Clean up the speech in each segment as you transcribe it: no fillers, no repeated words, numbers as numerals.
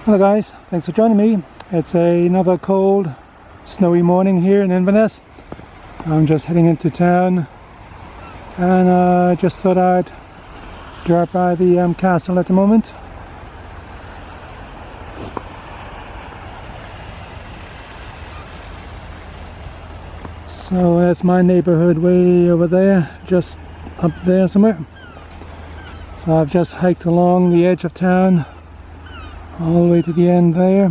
Hello guys, thanks for joining me. It's another cold, snowy morning here in Inverness. I'm just heading into town and I just thought I'd drop by the castle at the moment. So that's my neighborhood way over there, just up there somewhere. So I've just hiked along the edge of town all the way to the end there.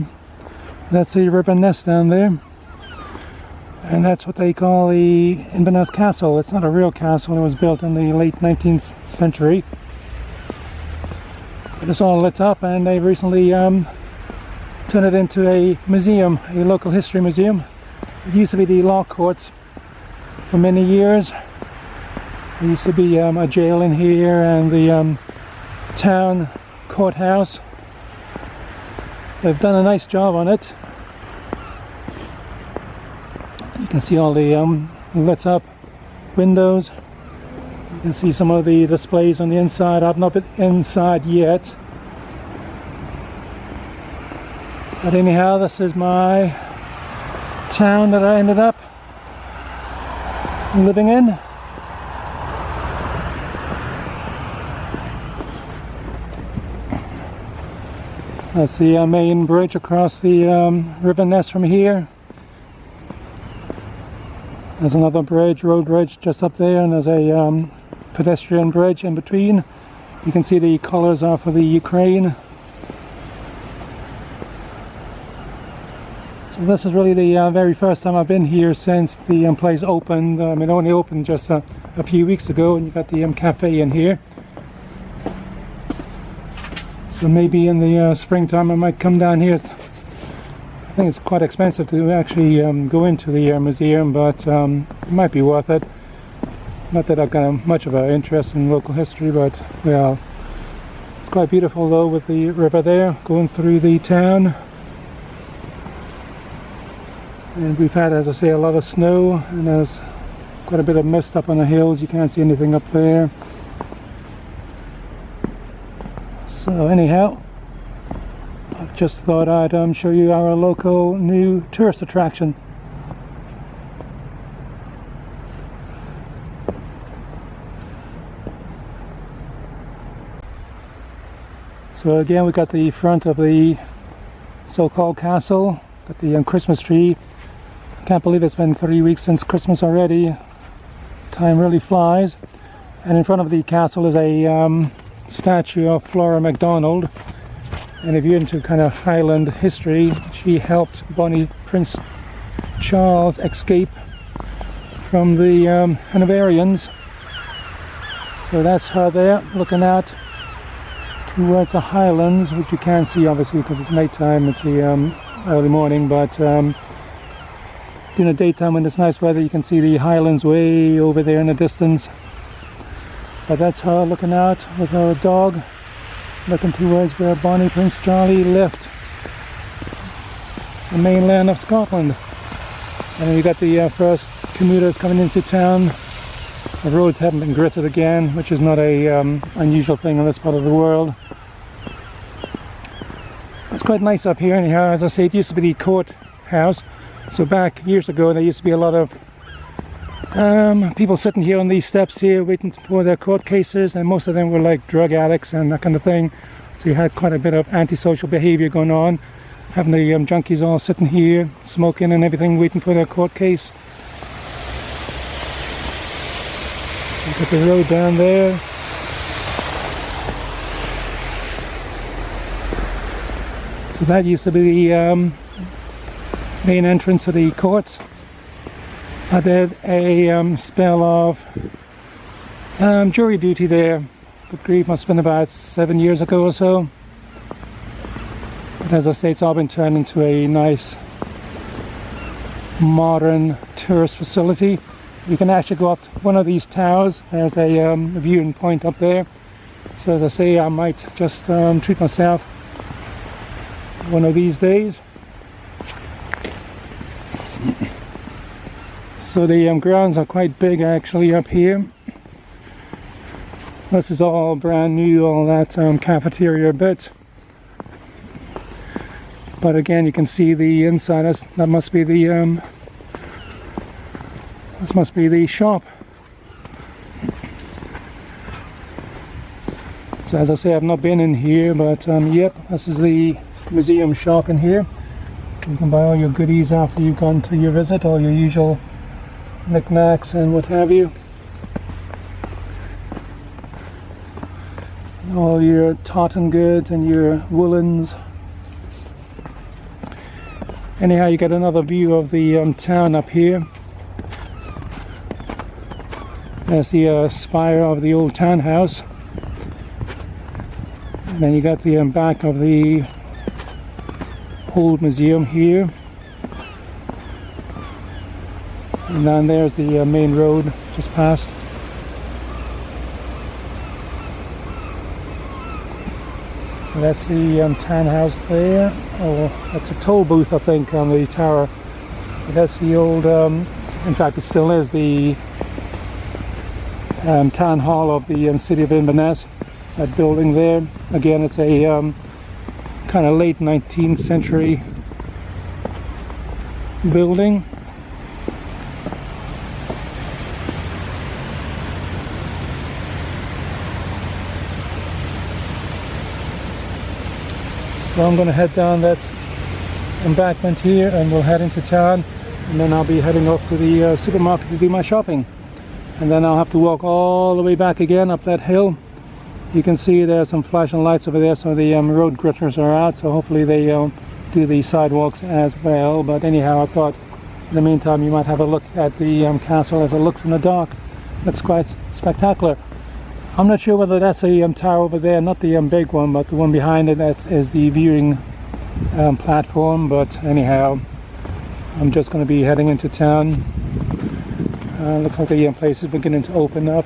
That's the River Ness down there, and that's what they call the Inverness Castle. It's not a real castle, it was built in the late 19th century. But it's all lit up, and they've recently turned it into a museum, a local history museum. It used to be the law courts for many years. There used to be a jail in here and the town courthouse. They've done a nice job on it. You can see all the lit up windows. You can see some of the displays on the inside. I've not been inside yet. But anyhow, this is my town that I ended up living in. That's the main bridge across the River Ness from here. There's another bridge, road bridge, just up there, and there's a pedestrian bridge in between. You can see the colours are for the Ukraine. So this is really the very first time I've been here since the place opened. It only opened just a few weeks ago, and you've got the cafe in here. So maybe in the springtime I might come down here. I think it's quite expensive to actually go into the museum, but it might be worth it. Not that I've got much of an interest in local history, but well, it's quite beautiful though, with the river there going through the town. And we've had, as I say, a lot of snow, and there's quite a bit of mist up on the hills. You can't see anything up there. So anyhow, I just thought I'd show you our local new tourist attraction. So again, we got the front of the so-called castle, got the Christmas tree. Can't believe it's been 3 weeks since Christmas already. Time really flies. And in front of the castle is a statue of Flora MacDonald, and if you're into kind of Highland history, she helped Bonnie Prince Charles escape from the Hanoverians. So that's her there, looking out towards the Highlands, which you can't see obviously because it's nighttime. It's the early morning, but during the daytime when it's nice weather, you can see the Highlands way over there in the distance. But that's her looking out with her dog, looking towards where Bonnie Prince Charlie left the mainland of Scotland. And then we got the first commuters coming into town. The roads haven't been gritted again, which is not a unusual thing in this part of the world. It's quite nice up here anyhow. As I say, it used to be the courthouse. So back years ago there used to be a lot of people sitting here on these steps here waiting for their court cases, and most of them were like drug addicts and that kind of thing. So you had quite a bit of antisocial behavior going on, having the junkies all sitting here smoking and everything, waiting for their court case. Look at the road down there. So that used to be the main entrance to the courts. I did a spell of jury duty there. Good grief, must have been about 7 years ago or so. But as I say, it's all been turned into a nice modern tourist facility. You can actually go up to one of these towers. There's a viewing point up there. So as I say, I might just treat myself one of these days. So the grounds are quite big actually up here. This is all brand new, all that cafeteria bit. But again, you can see the inside. That must be the this must be the shop. So as I say, I've not been in here, but yep, this is the museum shop in here. You can buy all your goodies after you've gone to your visit, all your usual knickknacks and what have you. All your tartan goods and your woolens. Anyhow, you get another view of the town up here. There's the spire of the old townhouse. And then you got the back of the old museum here. And then there's the main road just past. So that's the townhouse there. Oh, that's a toll booth, I think, on the tower. But that's the old, in fact it still is the town hall of the city of Inverness. That building there. Again, it's a kind of late 19th century building. So I'm going to head down that embankment here and we'll head into town, and then I'll be heading off to the supermarket to do my shopping, and then I'll have to walk all the way back again up that hill. You can see there's some flashing lights over there, so the road gritters are out, so hopefully they do the sidewalks as well. But anyhow, I thought in the meantime you might have a look at the castle as it looks in the dark. Looks quite spectacular. I'm not sure whether that's a tower over there, not the big one, but the one behind it, that is the viewing platform. But anyhow, I'm just going to be heading into town. Looks like the place is beginning to open up.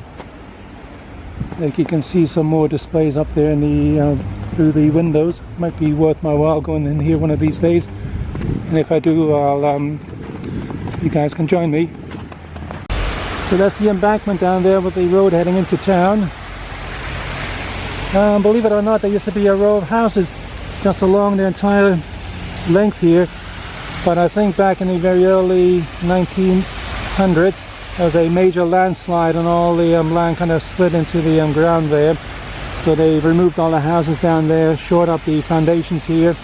Like you can see some more displays up there in the through the windows. Might be worth my while going in here one of these days, and if I do, I'll you guys can join me. So that's the embankment down there with the road heading into town. Believe it or not, there used to be a row of houses just along the entire length here, but I think back in the very early 1900s there was a major landslide and all the land kind of slid into the ground there. So they removed all the houses down there, shored up the foundations here,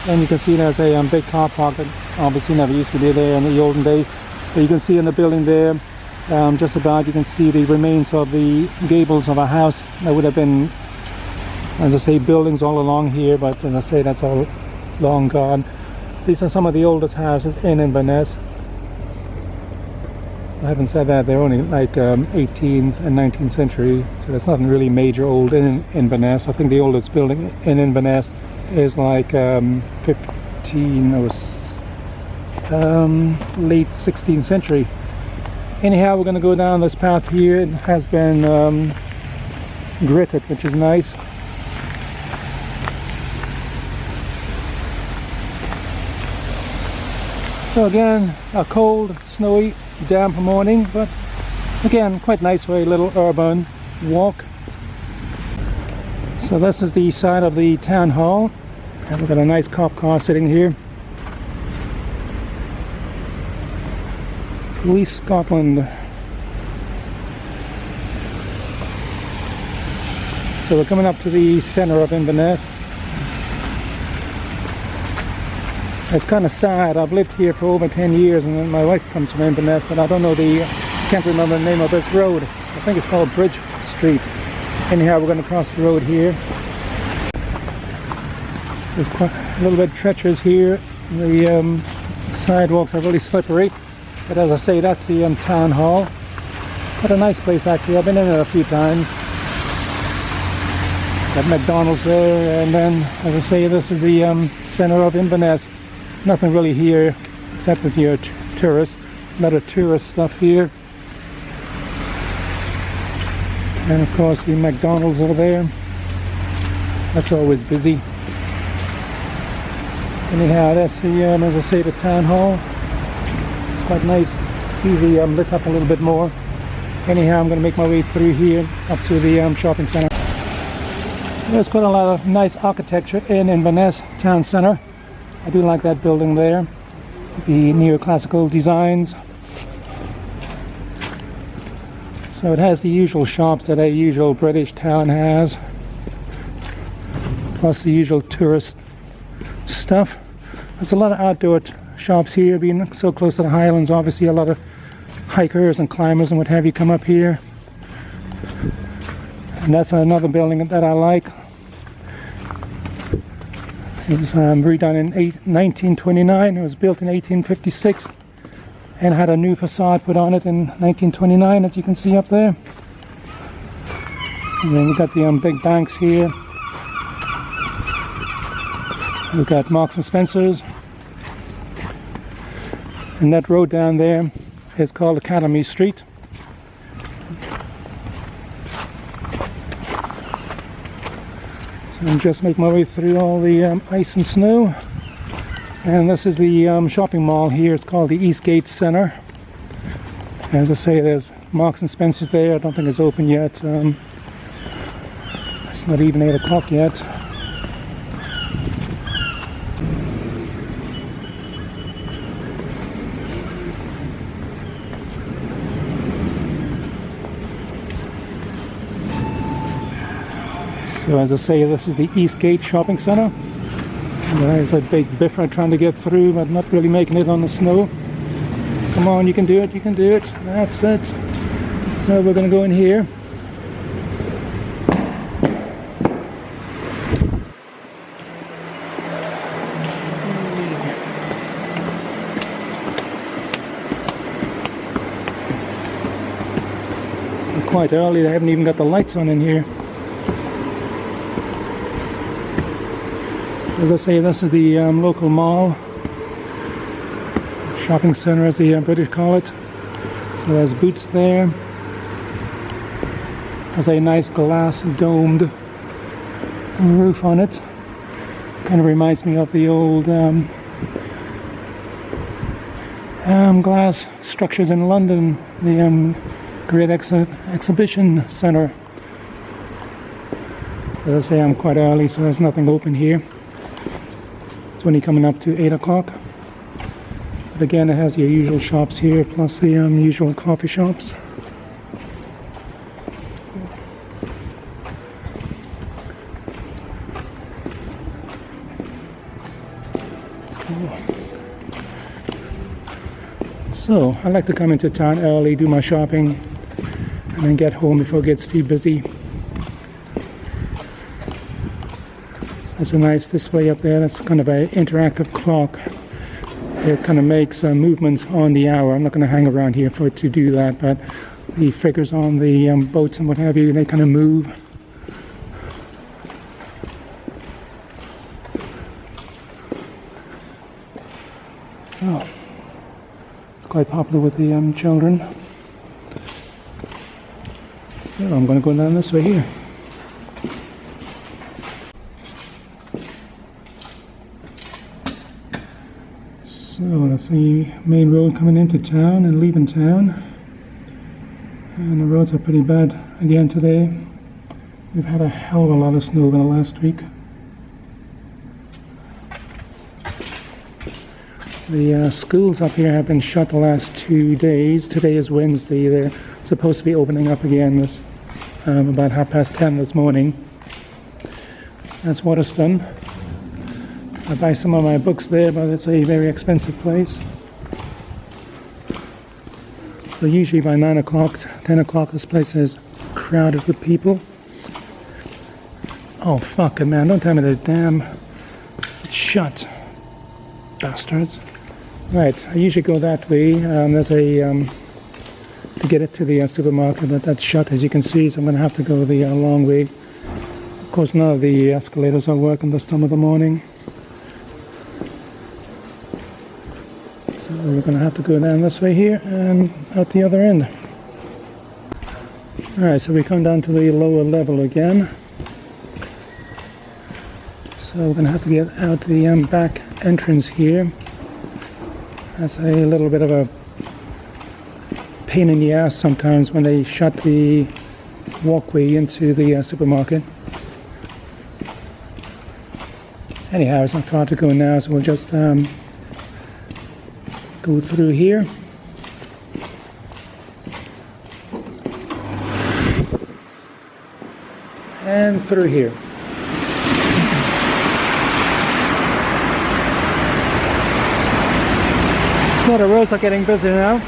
and you can see there's a big car park that obviously never used to be there in the olden days. But you can see in the building there, just about, you can see the remains of the gables of a house that would have been, as I say, buildings all along here, but as I say, that's all long gone. These are some of the oldest houses in Inverness. I haven't said that, they're only like 18th and 19th century, so that's not really major old in Inverness. I think the oldest building in Inverness is like 15 or late 16th century. Anyhow, we're going to go down this path here. It has been gritted, which is nice. So again, a cold, snowy, damp morning, but again quite nice for a little urban walk. So this is the side of the town hall, and we've got a nice cop car sitting here. Police Scotland. So we're coming up to the centre of Inverness. It's kind of sad. I've lived here for over 10 years, and my wife comes from Inverness, but I don't know can't remember the name of this road. I think it's called Bridge Street. Anyhow, we're going to cross the road here. There's quite a little bit treacherous here. The sidewalks are really slippery, but as I say, that's the town hall. Quite a nice place actually. I've been in it a few times. Got McDonald's there, and then, as I say, this is the centre of Inverness. Nothing really here except with your tourists. A lot of tourist stuff here. And of course the McDonald's over there. That's always busy. Anyhow, that's the, as I say, the town hall. It's quite nice. Usually lit up a little bit more. Anyhow, I'm going to make my way through here up to the shopping centre. There's quite a lot of nice architecture in Inverness town centre. I do like that building there, the neoclassical designs. So it has the usual shops that a usual British town has, plus the usual tourist stuff. There's a lot of outdoor shops here, being so close to the Highlands. Obviously a lot of hikers and climbers and what have you come up here. And that's another building that I like. It was redone in 1929. It was built in 1856 and had a new facade put on it in 1929, as you can see up there. And then we've got the big banks here. We've got Marks and Spencer's. And that road down there is called Academy Street. So I'm just making my way through all the ice and snow. And this is the shopping mall here. It's called the Eastgate Centre. As I say, there's Marks and Spencer's there. I don't think it's open yet. It's not even 8 o'clock yet. So as I say, this is the Eastgate Shopping Centre. There's a big biffer trying to get through, but not really making it on the snow. Come on, you can do it, you can do it. That's it. So we're going to go in here. They're quite early, they haven't even got the lights on in here. So as I say, this is the local mall. Shopping centre, as the British call it. So there's Boots there. Has a nice glass domed roof on it. Kind of reminds me of the old glass structures in London, the Great Exhibition Centre. As I say, I'm quite early, so there's nothing open here. It's only coming up to 8 o'clock. But again, it has your usual shops here, plus the usual coffee shops. So, I like to come into town early, do my shopping, and then get home before it gets too busy. There's a nice display up there. That's kind of an interactive clock. It kind of makes movements on the hour. I'm not going to hang around here for it to do that, but the figures on the boats and what have you, they kind of move. Oh, it's quite popular with the children. So I'm going to go down this way here. So that's the main road coming into town and leaving town. And the roads are pretty bad again today. We've had a hell of a lot of snow over the last week. The schools up here have been shut the last 2 days. Today is Wednesday. They're supposed to be opening up again this about 10:30 this morning. That's Waterston. I buy some of my books there, but it's a very expensive place. So usually by 9 o'clock, 10 o'clock, this place is crowded with people. Oh, fuck it, man. Don't tell me the damn... It's shut. Bastards. Right, I usually go that way. There's a... to get it to the supermarket, but that's shut, as you can see, so I'm going to have to go the long way. Of course, none of the escalators are working this time of the morning. So we're going to have to go down this way here and out the other end. Alright, so we come down to the lower level again. So we're going to have to get out the back entrance here. That's a little bit of a pain in the ass sometimes when they shut the walkway into the supermarket. Anyhow, it's not far to go now, so we'll just go through here. And through here. So the roads are getting busy now.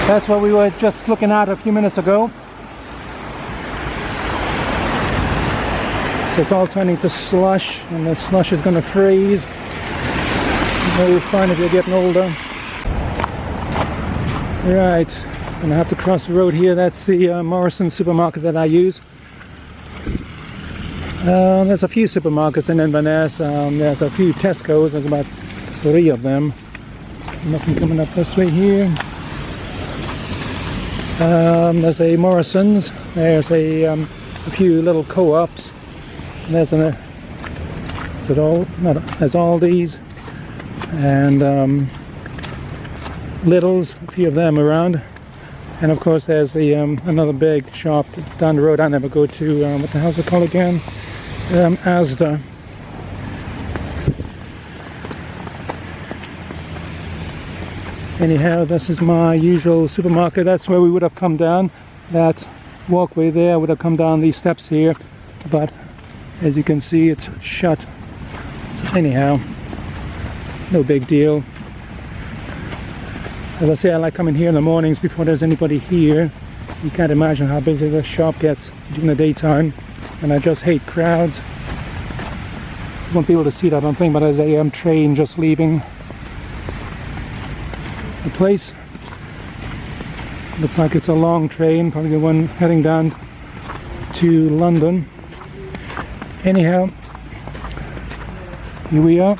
That's what we were just looking at a few minutes ago. So it's all turning to slush, and the slush is going to freeze. You'll find if you're getting older. Right, I'm going to have to cross the road here. That's the Morrison supermarket that I use. There's a few supermarkets in Inverness. There's a few Tesco's. There's about 3 of them. Nothing coming up this way here. There's a Morrison's. There's a few little co-ops. There's an there's Aldi's and Lidl's. A few of them around. And of course there's the another big shop down the road I never go to. What the hell's it called again? Asda. Anyhow, this is my usual supermarket. That's where we would have come down. That walkway there would have come down these steps here, but as you can see, it's shut. So anyhow, no big deal. As I say, I like coming here in the mornings before there's anybody here. You can't imagine how busy the shop gets during the daytime, and I just hate crowds. You won't be able to see that, I don't think, but there's a train just leaving the place. Looks like it's a long train, probably the one heading down to London. Anyhow, here we are.